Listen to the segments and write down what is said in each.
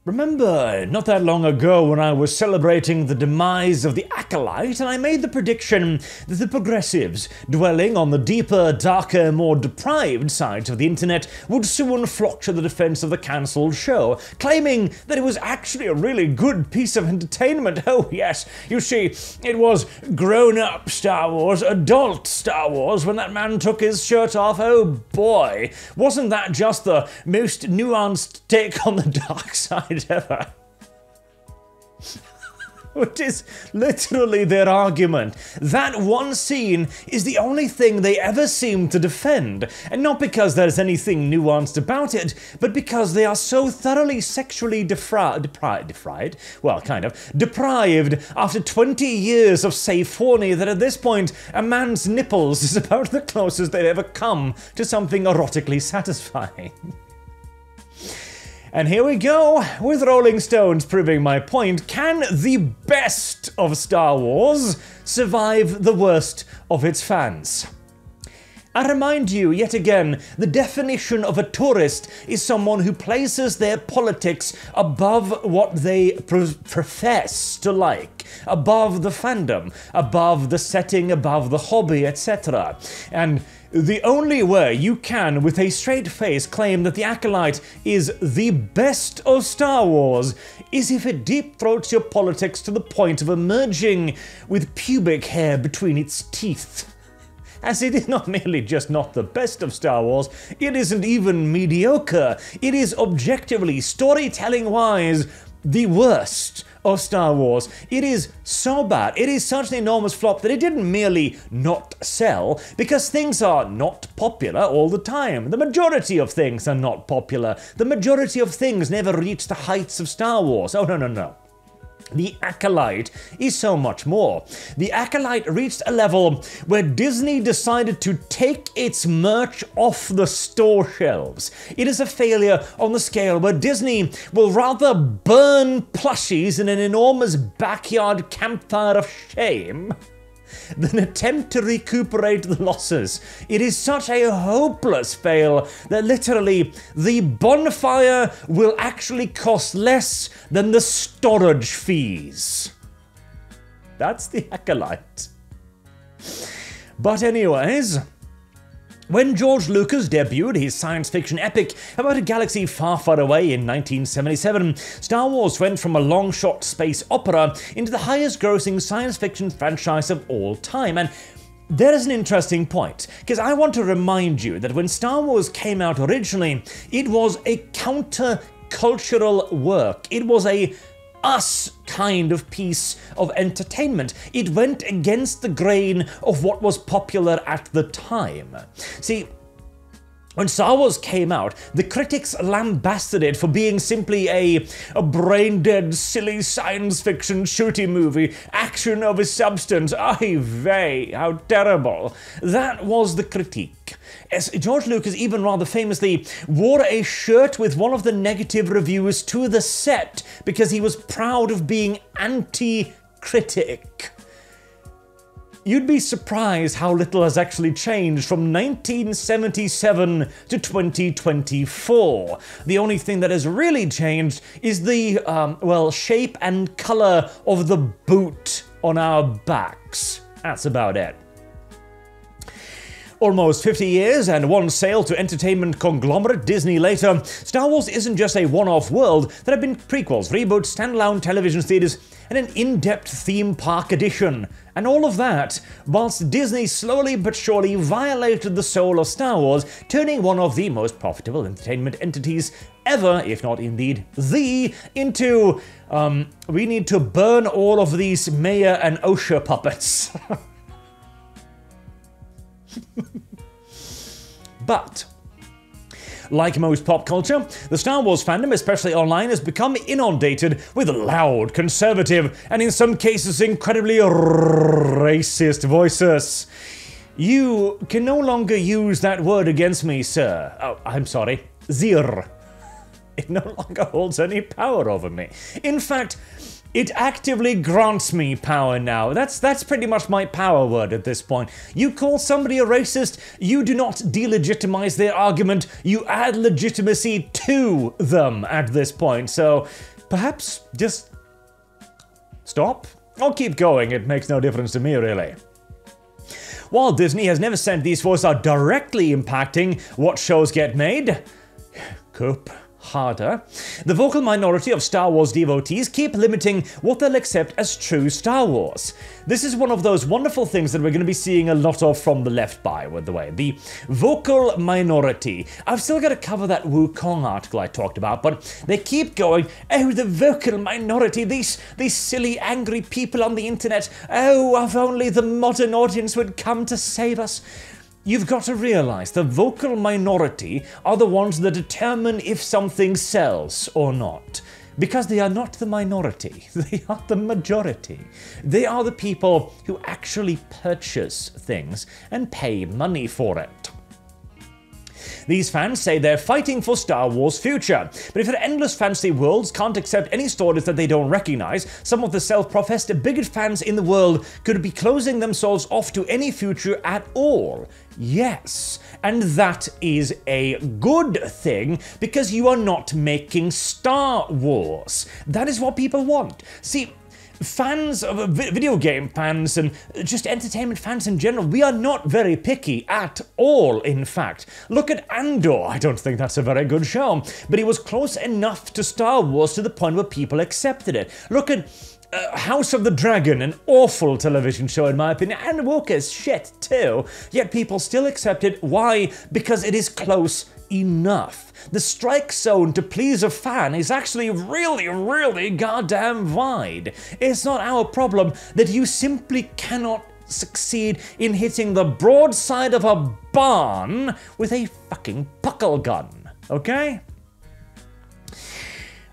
Remember, not that long ago when I was celebrating the demise of the Acolyte, and I made the prediction that the progressives, dwelling on the deeper, darker, more deprived sides of the internet, would soon flock to the defense of the cancelled show, claiming that it was actually a really good piece of entertainment. Oh yes, you see, it was grown-up Star Wars, adult Star Wars, when that man took his shirt off. Oh boy, wasn't that just the most nuanced take on the dark side ever? Which is literally their argument. That one scene is the only thing they ever seem to defend, and not because there's anything nuanced about it, but because they are so thoroughly sexually deprived after 20 years of safe horny that at this point a man's nipples is about the closest they've ever come to something erotically satisfying. And here we go, with Rolling Stones proving my point. Can the best of Star Wars survive the worst of its fans? I remind you, yet again, the definition of a tourist is someone who places their politics above what they profess to like, above the fandom, above the setting, above the hobby, etc. And the only way you can, with a straight face, claim that the Acolyte is the best of Star Wars is if it deep-throats your politics to the point of emerging with pubic hair between its teeth. As it is not merely just not the best of Star Wars, it isn't even mediocre. It is objectively, storytelling-wise, the worst of Star Wars. It is so bad, it is such an enormous flop that it didn't merely not sell, because things are not popular all the time. The majority of things are not popular. The majority of things never reach the heights of Star Wars. Oh, no. The Acolyte is so much more. The Acolyte reached a level where Disney decided to take its merch off the store shelves. It is a failure on the scale where Disney will rather burn plushies in an enormous backyard campfire of shame than attempt to recuperate the losses. It is such a hopeless fail that literally the bonfire will actually cost less than the storage fees. That's the Acolyte. But anyways, when George Lucas debuted his science fiction epic about a galaxy far, far away in 1977, Star Wars went from a long-shot space opera into the highest-grossing science fiction franchise of all time. And there is an interesting point, because I want to remind you that when Star Wars came out originally, it was a counter-cultural work. It was a us kind of piece of entertainment. It went against the grain of what was popular at the time. See, when Star Wars came out, the critics lambasted it for being simply a brain-dead, silly science fiction shooty movie, action over substance. Ay vey, how terrible. That was the critique. As George Lucas even rather famously wore a shirt with one of the negative reviews to the set because he was proud of being anti-critic. You'd be surprised how little has actually changed from 1977 to 2024. The only thing that has really changed is the, shape and color of the boot on our backs. That's about it. Almost 50 years and one sale to entertainment conglomerate Disney later, Star Wars isn't just a one-off world. There have been prequels, reboots, standalone television theaters, and an in-depth theme park edition. And all of that, whilst Disney slowly but surely violated the soul of Star Wars, turning one of the most profitable entertainment entities ever, if not indeed into, we need to burn all of these Maya and OSHA puppets. But like most pop culture, the Star Wars fandom, especially online, has become inundated with loud, conservative, and in some cases incredibly racist voices. You can no longer use that word against me, sir. Oh, I'm sorry. Zir. It no longer holds any power over me. In fact, it actively grants me power now. That's pretty much my power word at this point. You call somebody a racist, you do not delegitimize their argument, you add legitimacy to them at this point. So perhaps just stop? Or keep going, it makes no difference to me, really. While Disney has never said these voices are directly impacting what shows get made, cope harder, the vocal minority of Star Wars devotees keep limiting what they'll accept as true Star Wars. This is one of those wonderful things that we're going to be seeing a lot of from the left, by the way. The vocal minority. I've still got to cover that Wukong article I talked about, but they keep going, oh, the vocal minority, these silly, angry people on the internet. Oh, if only the modern audience would come to save us. You've got to realize the vocal minority are the ones that determine if something sells or not. Because they are not the minority, they are the majority. They are the people who actually purchase things and pay money for it. These fans say they're fighting for Star Wars' future, but if their endless fantasy worlds can't accept any stories that they don't recognize, some of the self-professed biggest fans in the world could be closing themselves off to any future at all. Yes, and that is a good thing, because you are not making Star Wars. That is what people want. See, fans of video game fans and just entertainment fans in general, we are not very picky at all, in fact. Look at Andor. I don't think that's a very good show, but it was close enough to Star Wars to the point where people accepted it. Look at House of the Dragon, an awful television show in my opinion, and woke as shit too, yet people still accept it. Why? Because it is close enough. The strike zone to please a fan is actually really, really goddamn wide. It's not our problem that you simply cannot succeed in hitting the broadside of a barn with a fucking buckle gun, okay?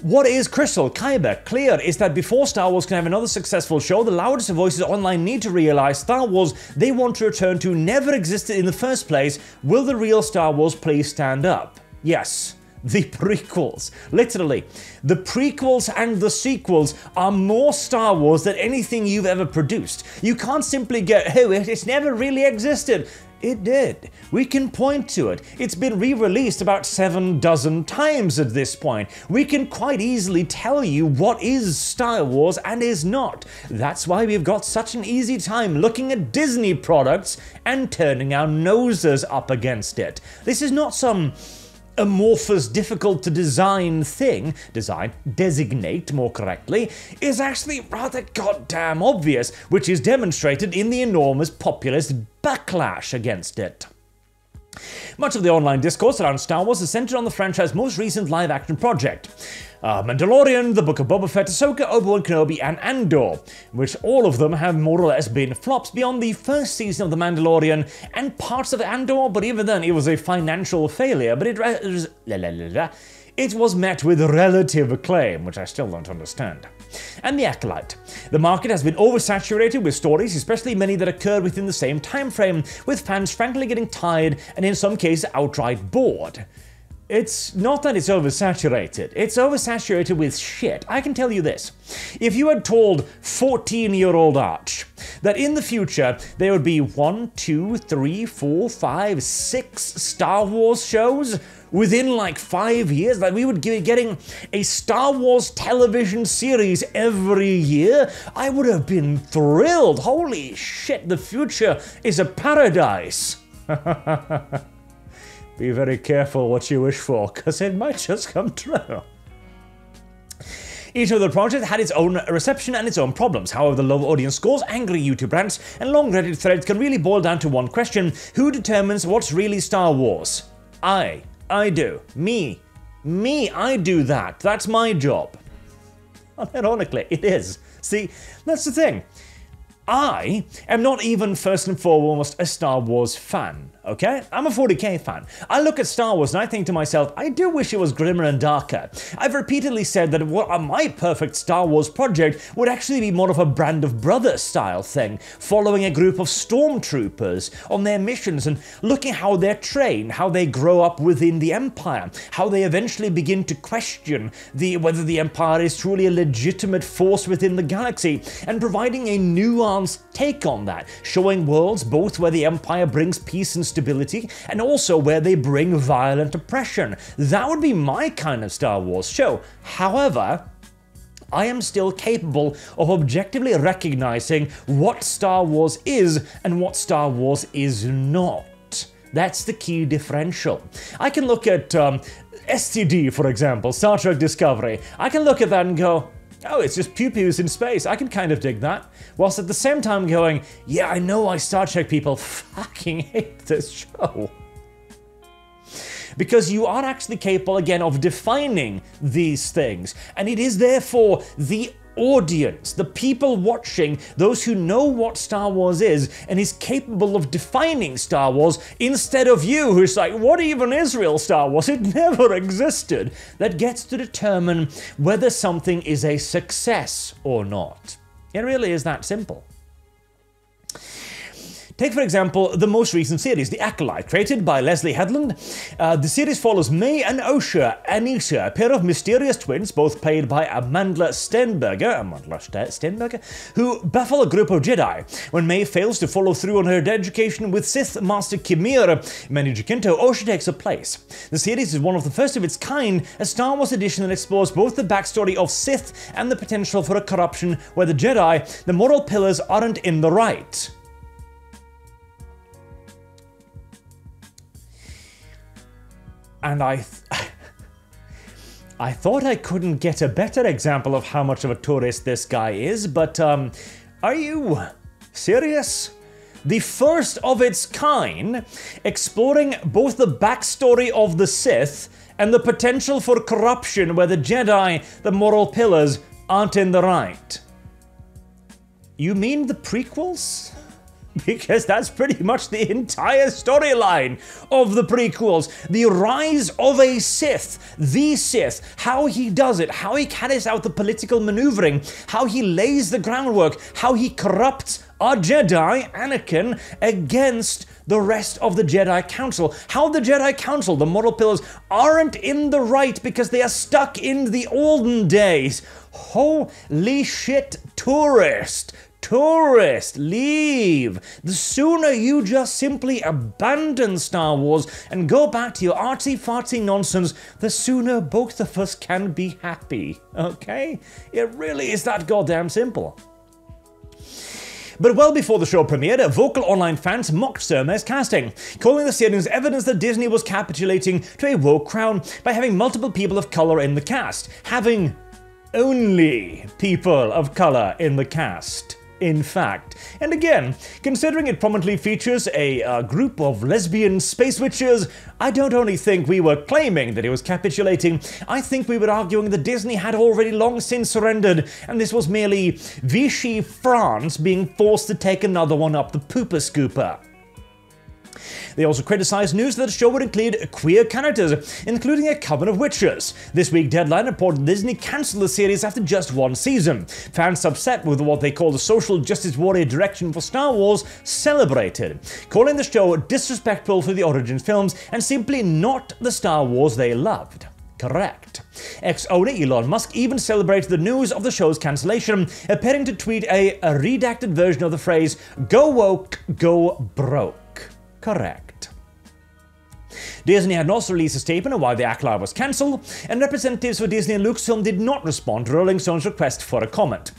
What is crystal clear is that before Star Wars can have another successful show, the loudest voices online need to realize Star Wars they want to return to never existed in the first place. Will the real Star Wars please stand up? Yes. The prequels. Literally. The prequels and the sequels are more Star Wars than anything you've ever produced. You can't simply go, oh, it's never really existed. It did. We can point to it. It's been re-released about 7 dozen times at this point. We can quite easily tell you what is Star Wars and is not. That's why we've got such an easy time looking at Disney products and turning our noses up against it. This is not some amorphous, difficult to design thing, designate more correctly, is actually rather goddamn obvious, which is demonstrated in the enormous populist backlash against it. Much of the online discourse around Star Wars is centered on the franchise's most recent live-action project. Mandalorian, The Book of Boba Fett, Ahsoka, Obi-Wan Kenobi, and Andor, which all of them have more or less been flops beyond the first season of The Mandalorian and parts of Andor, but even then it was a financial failure, but it was met with relative acclaim, which I still don't understand. And The Acolyte. The market has been oversaturated with stories, especially many that occur within the same time frame, with fans frankly getting tired and in some cases outright bored. It's not that it's oversaturated, it's oversaturated with shit. I can tell you this. If you had told 14-year-old Arch that in the future there would be 1, 2, 3, 4, 5, 6 Star Wars shows within like 5 years, that we would be getting a Star Wars television series every year, I would have been thrilled. Holy shit, the future is a paradise. Be very careful what you wish for, because it might just come true. Each of the projects had its own reception and its own problems. However, the low audience scores, angry YouTube rants, and long Reddit threads can really boil down to one question: who determines what's really Star Wars? I do. Me, I do that. That's my job. Ironically, it is. See, that's the thing. I am not even first and foremost a Star Wars fan, okay? I'm a 40k fan. I look at Star Wars and I think to myself, I do wish it was grimmer and darker. I've repeatedly said that my perfect Star Wars project would actually be more of a Band of Brothers style thing, following a group of stormtroopers on their missions and looking how they're trained, how they grow up within the Empire, how they eventually begin to question whether the Empire is truly a legitimate force within the galaxy, and providing a nuanced take on that, showing worlds both where the Empire brings peace and stability and also where they bring violent oppression. That would be my kind of Star Wars show. However, I am still capable of objectively recognizing what Star Wars is and what Star Wars is not. That's the key differential. I can look at STD, for example, Star Trek Discovery. I can look at that and go, oh, it's just pew-pews in space. I can kind of dig that. Whilst at the same time going, yeah, I know why Star Trek people fucking hate this show. Because you are actually capable, again, of defining these things. And it is therefore the audience, the people watching, those who know what Star Wars is and is capable of defining Star Wars instead of you who's like, what even is real Star Wars? It never existed. That gets to determine whether something is a success or not. It really is that simple. Take, for example, the most recent series, The Acolyte, created by Leslie Headland. The series follows May and Osha Anissa, a pair of mysterious twins, both played by Amandla Stenberger, who baffle a group of Jedi. When May fails to follow through on her education with Sith Master Kimir Mani Jacinto, Osha takes her place. The series is one of the first of its kind, a Star Wars edition that explores both the backstory of Sith and the potential for a corruption where the Jedi, the moral pillars, aren't in the right. And I thought I couldn't get a better example of how much of a tourist this guy is, but are you serious? The first of its kind, exploring both the backstory of the Sith and the potential for corruption where the Jedi, the moral pillars, aren't in the right. You mean the prequels? Because that's pretty much the entire storyline of the prequels. The rise of a Sith, the Sith, how he does it, how he carries out the political maneuvering, how he lays the groundwork, how he corrupts our Jedi, Anakin, against the rest of the Jedi Council. How the Jedi Council, the moral pillars, aren't in the right because they are stuck in the olden days. Holy shit, tourist! Tourist, leave! The sooner you just simply abandon Star Wars and go back to your artsy-fartsy nonsense, the sooner both of us can be happy, okay? It really is that goddamn simple. But well before the show premiered, vocal online fans mocked Sermer's casting, calling the series evidence that Disney was capitulating to a woke crowd by having multiple people of color in the cast. Having only people of color in the cast. In fact. And again, considering it prominently features a group of lesbian space witches, I don't only think we were claiming that it was capitulating, I think we were arguing that Disney had already long since surrendered, and this was merely Vichy France being forced to take another one up the pooper scooper. They also criticized news that the show would include queer characters, including a coven of witches. This week, Deadline reported Disney cancelled the series after just one season. Fans upset with what they call the social justice warrior direction for Star Wars celebrated, calling the show disrespectful for the Origins films and simply not the Star Wars they loved. Correct. Ex-owner Elon Musk even celebrated the news of the show's cancellation, appearing to tweet a redacted version of the phrase, "Go woke, go broke." Correct. Disney had also released a statement on why The Acolyte was cancelled, and representatives for Disney and Lucasfilm did not respond to Rolling Stone's request for a comment.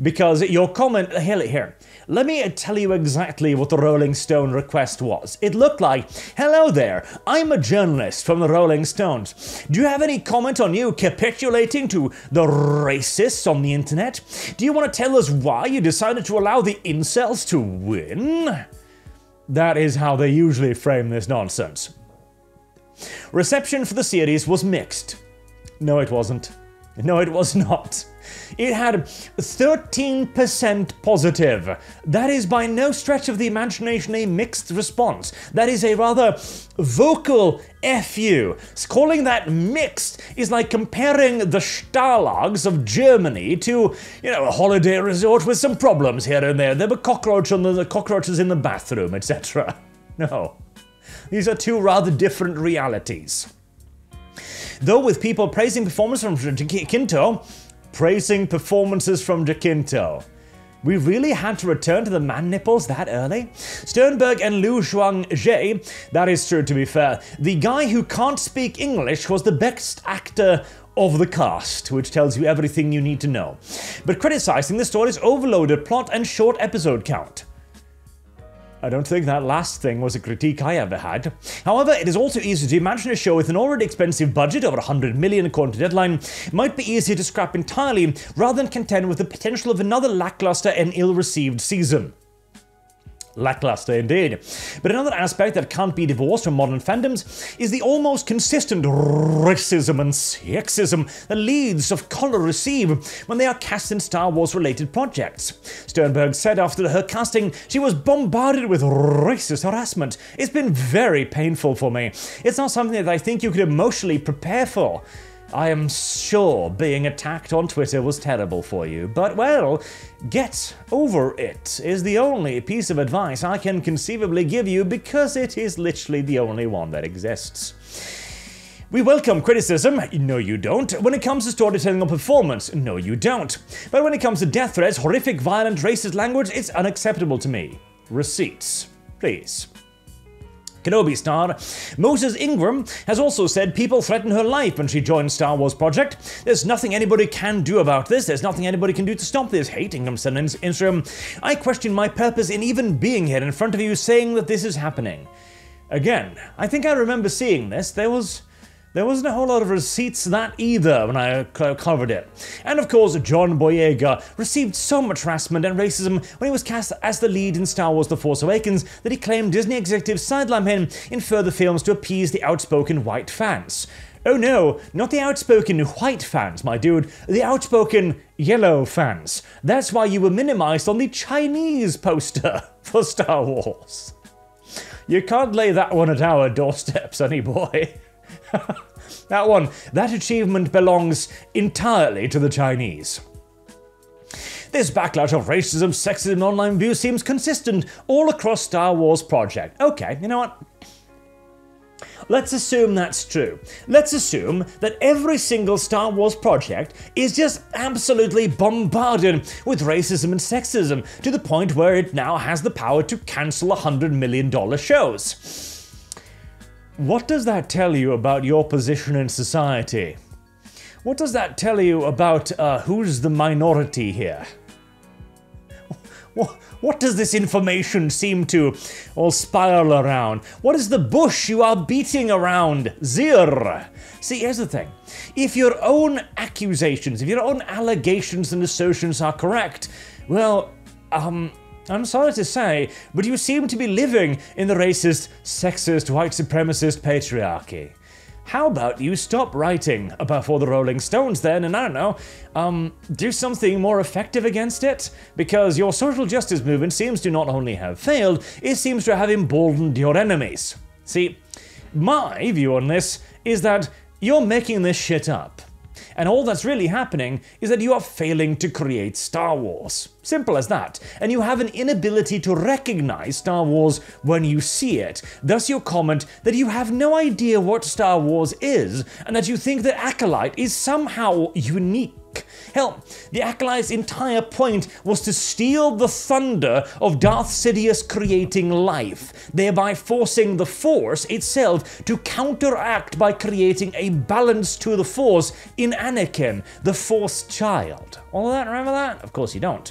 Because your comment, here, let me tell you exactly what the Rolling Stone request was. It looked like, hello there, I'm a journalist from the Rolling Stones. Do you have any comment on you capitulating to the racists on the internet? Do you want to tell us why you decided to allow the incels to win? That is how they usually frame this nonsense. Reception for the series was mixed. No, it wasn't. No, it was not. It had 13% positive. That is by no stretch of the imagination a mixed response. That is a rather vocal F you. Calling that mixed is like comparing the Stalags of Germany to, a holiday resort with some problems here and there. There were cockroaches in the bathroom, etc. No. These are two rather different realities. Though with people praising performances from Jacinto, we really had to return to the man nipples that early? Sternberg and Liu Zhuangzi, that is true to be fair. The guy who can't speak English was the best actor of the cast, which tells you everything you need to know, but criticizing the story's overloaded plot and short episode count. I don't think that last thing was a critique I ever had. However, it is also easy to imagine a show with an already expensive budget, over 100 million according to Deadline, might be easier to scrap entirely rather than contend with the potential of another lackluster and ill-received season. Lackluster indeed. But another aspect that can't be divorced from modern fandoms is the almost consistent racism and sexism that leads of color receive when they are cast in Star Wars related projects. Sternberg said after her casting she was bombarded with racist harassment. It's been very painful for me. It's not something that I think you could emotionally prepare for. I am sure being attacked on Twitter was terrible for you, but well, get over it is the only piece of advice I can conceivably give you because it is literally the only one that exists. We welcome criticism, no you don't. When it comes to storytelling or performance, no you don't. But when it comes to death threats, horrific, violent, racist language, it's unacceptable to me. Receipts, please. Kenobi star Moses Ingram has also said people threaten her life when she joined Star Wars Project. There's nothing anybody can do about this. There's nothing anybody can do to stop this hate, Ingram said on Instagram. I question my purpose in even being here in front of you saying that this is happening. Again, I think I remember seeing this. There wasn't a whole lot of receipts to that either when I covered it. And of course, John Boyega received so much harassment and racism when he was cast as the lead in Star Wars The Force Awakens that he claimed Disney executives sidelined him in further films to appease the outspoken white fans. Oh no, not the outspoken white fans, my dude, the outspoken yellow fans. That's why you were minimized on the Chinese poster for Star Wars. You can't lay that one at our doorstep, sonny boy. That achievement belongs entirely to the Chinese. This backlash of racism, sexism, and online views seems consistent all across Star Wars Project. Okay, you know what? Let's assume that's true. Let's assume that every single Star Wars project is just absolutely bombarded with racism and sexism to the point where it now has the power to cancel $100 million shows. What does that tell you about your position in society? What does that tell you about who's the minority here? What does this information seem to all spiral around? What is the bush you are beating around? Zir. See, here's the thing. If your own accusations, if your own allegations and assertions are correct, well, I'm sorry to say, but you seem to be living in the racist, sexist, white supremacist patriarchy. How about you stop writing for the Rolling Stones then, and I don't know, do something more effective against it? Because your social justice movement seems to not only have failed, it seems to have emboldened your enemies. See, my view on this is that you're making this shit up. And all that's really happening is that you are failing to create Star Wars. Simple as that. And you have an inability to recognize Star Wars when you see it. Thus your comment that you have no idea what Star Wars is, and that you think that Acolyte is somehow unique. Hell, the Acolyte's entire point was to steal the thunder of Darth Sidious creating life, thereby forcing the Force itself to counteract by creating a balance to the Force in Anakin, the Force child. All of that, remember that? Of course you don't.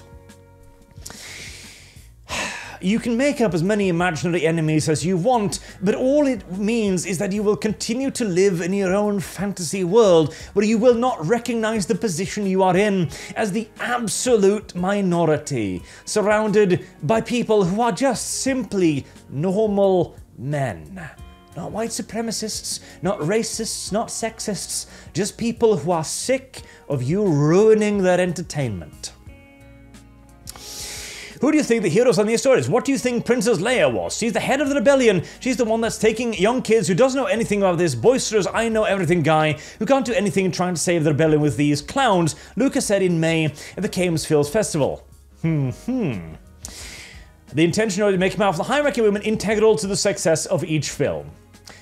You can make up as many imaginary enemies as you want, but all it means is that you will continue to live in your own fantasy world where you will not recognize the position you are in as the absolute minority, surrounded by people who are just simply normal men. Not white supremacists, not racists, not sexists, just people who are sick of you ruining their entertainment. Who do you think the heroes on these stories? What do you think Princess Leia was? She's the head of the rebellion. She's the one that's taking young kids who doesn't know anything about this boisterous, I know everything guy who can't do anything trying to save the rebellion with these clowns, Lucas said in May at the Cames Films Festival. The intention was to make mouth the high-ranking women integral to the success of each film.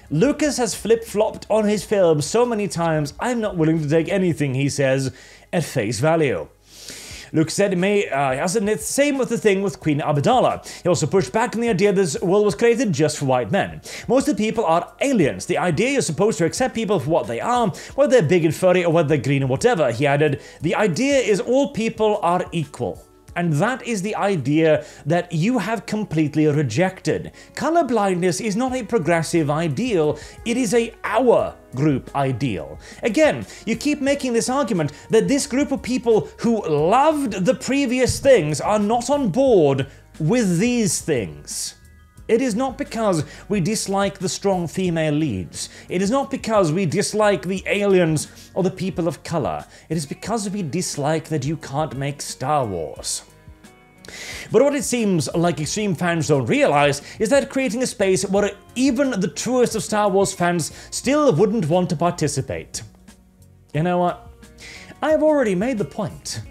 Lucas has flip-flopped on his films so many times, I'm not willing to take anything he says at face value. Luke said, the same with the thing with Queen Amidala. He also pushed back on the idea this world was created just for white men. Most of the people are aliens. The idea you're supposed to accept people for what they are, whether they're big and furry or whether they're green or whatever. He added, the idea is all people are equal. And that is the idea that you have completely rejected. Colorblindness is not a progressive ideal, it is our group ideal. Again, you keep making this argument that this group of people who loved the previous things are not on board with these things. It is not because we dislike the strong female leads. It is not because we dislike the aliens or the people of color. It is because we dislike that you can't make Star Wars. But what it seems like extreme fans don't realize is that creating a space where even the truest of Star Wars fans still wouldn't want to participate. You know what? I have already made the point.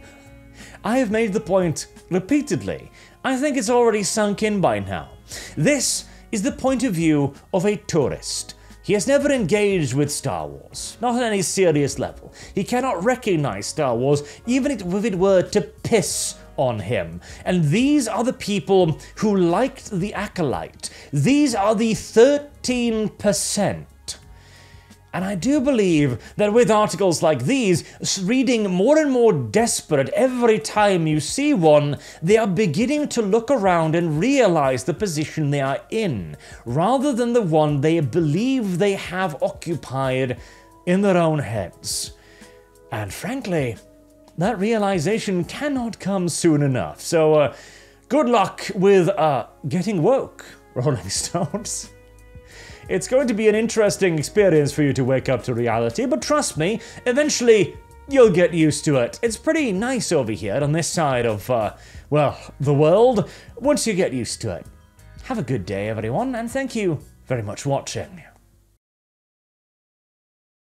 I have made the point repeatedly. I think it's already sunk in by now. This is the point of view of a tourist. He has never engaged with Star Wars, not on any serious level. He cannot recognize Star Wars, even if it were to piss on him. And these are the people who liked the Acolyte. These are the 13%. And I do believe that with articles like these, reading more and more desperate every time you see one, they are beginning to look around and realize the position they are in, rather than the one they believe they have occupied in their own heads. And frankly, that realization cannot come soon enough. So, good luck with getting woke, Rolling Stones. It's going to be an interesting experience for you to wake up to reality, but trust me, eventually you'll get used to it. It's pretty nice over here on this side of, well, the world, once you get used to it. Have a good day, everyone, and thank you very much for watching.